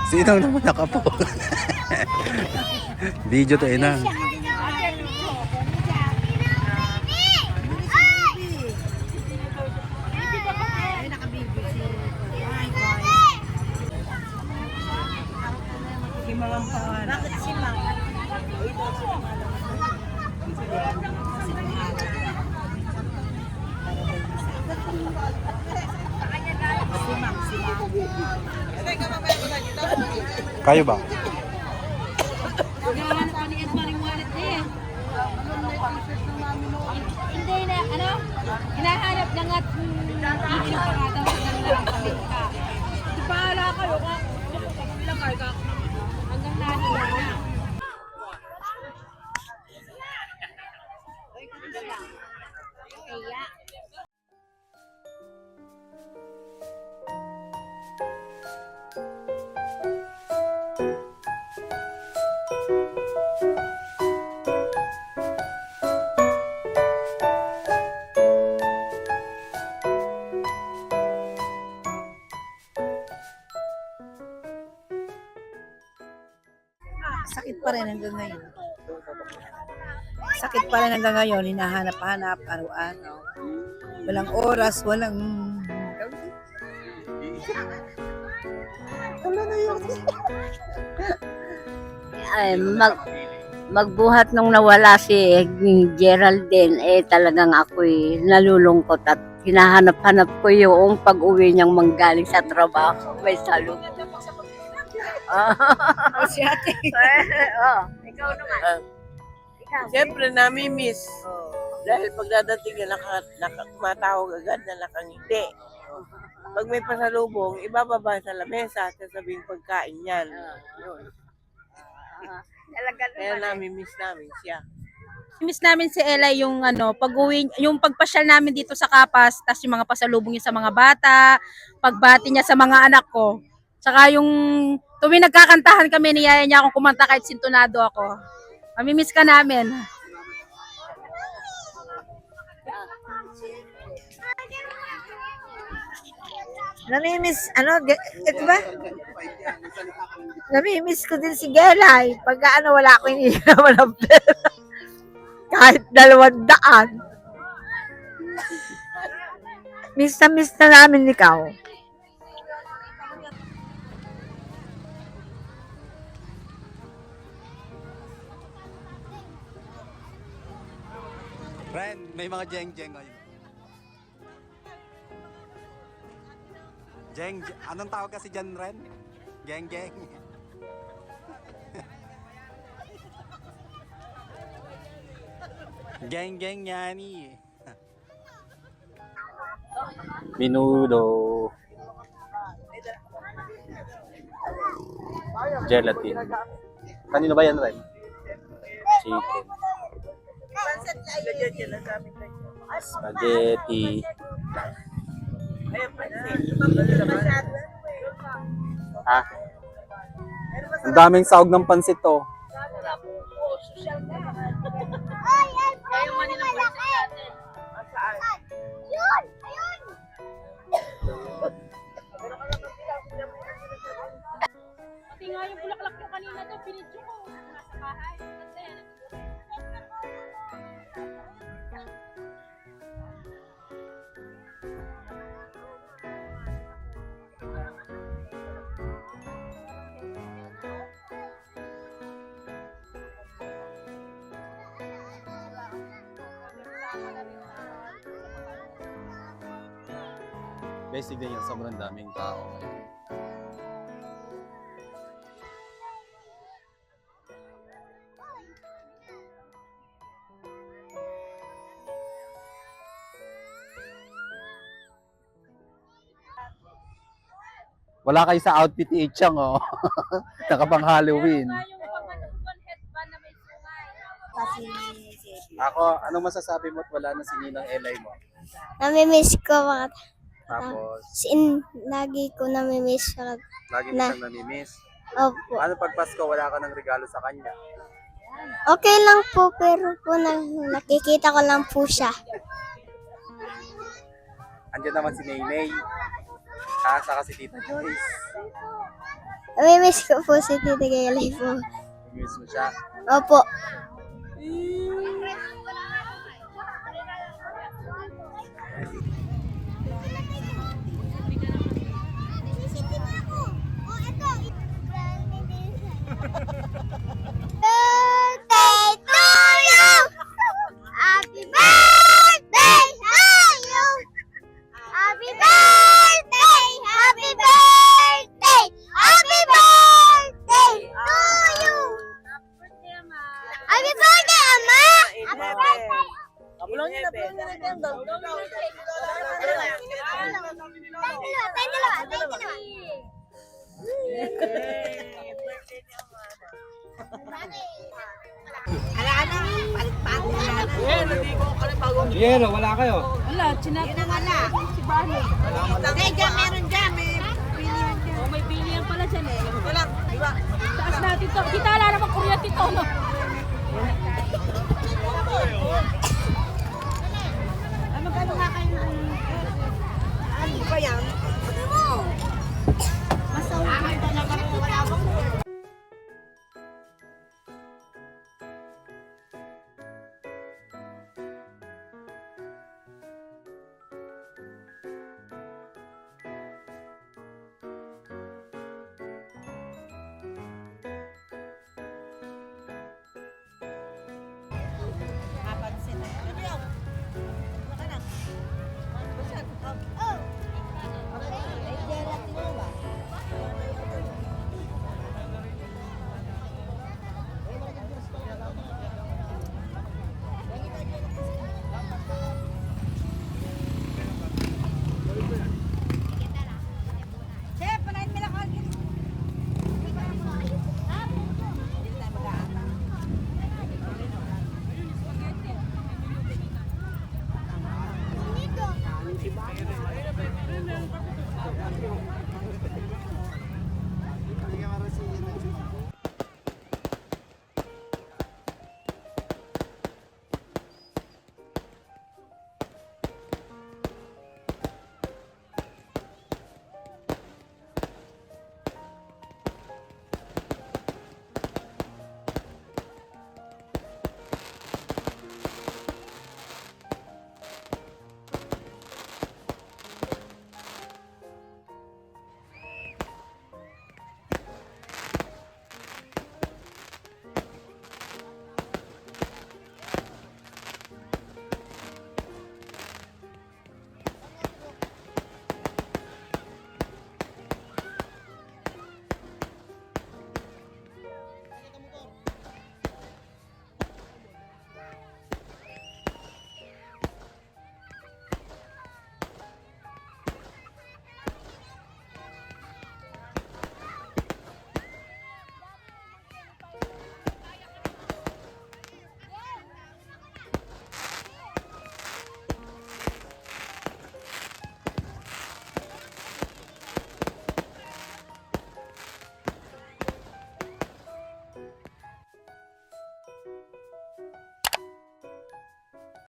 Sino naman nakapo? Video to ina. Bakit si Mang? Kayo ba? Hindi na, ano? Hinahanap na nga hindi na pakatawa ng lang kami ka. Di bahala kayo ka. Bilang kayo ka. Hanggang nani na. Kaya. Sakit pa rin hanggang ngayon. Sakit pa rin hanggang ngayon. Hinahanap-hanap araw-araw. Walang oras, walang... Wala na yun. Ay, magbuhat nung nawala si Geraldine, talagang ako'y nalulungkot at hinahanap-hanap ko yung pag-uwi niyang manggaling sa trabaho. May salud. Oh, si ate. Ikaw naman. Ikaw. Siyempre, nami-miss. Dahil pagdadating na tumatawag agad na nakangiti. Pag may pasalubong, ibababa sa lamesa at sasabihin pagkain yan. Kaya nami-miss namin siya. Miss namin si Ella yung pag-uwi, yung pagpasyal namin dito sa Kapas, tas yung mga pasalubong niya sa mga bata, pagbati niya sa mga anak ko. Tsaka yung tuwing nagkakantahan kami, niyaya niya akong kumanta kahit sintonado ako. Mamimiss ka namin. Namimiss, ito ba? Namimiss ko din si Gelay. Pagka wala ko iniilaman ng pera. Kahit 200. Miss na namin ikaw. Ren, may mga jeng-jeng ngayon. Anong tawag kasi dyan, Ren? Geng-geng. Geng-geng yani. Menudo. Gelatin. Kanino ba yan, Ren? Chicken. Spaghetti. Ha? Ang daming sahog ng pansit to. Pati nga yung bulaklak nyo kanina daw, pinidyo ko. Nasa bahay. Guys, tignan yung sobrang daming tao. Wala kayo sa outfit ni Ichang, oh. Nakapang Halloween. Ako, anong masasabi mo at wala na si Ninang Elay mo? Namimiss ko mga Tapos, lagi ko namimiss siya. lagi mo siyang namimiss. Opo. Ano pag Pasko, wala ka ng regalo sa kanya? Okay lang po, pero po nakikita ko lang po siya. Andiyan naman si Naynay. Saka si Tita Joyce. Namimiss ko po si Tita Kelly po. Miss mo siya. Opo. Birthday to you! Happy birthday to you! Happy birthday! Happy birthday! Happy birthday to you! Happy birthday, Ama! Happy birthday! Bulong niya na, bulong niya na yung candle. Tayong dalawa. Yelo, wala kayo. Wala, chinat na wala. Si Bani. Oh, may bilihan pala dyan eh. Taas natin to. Kita wala naman kuryente to, no?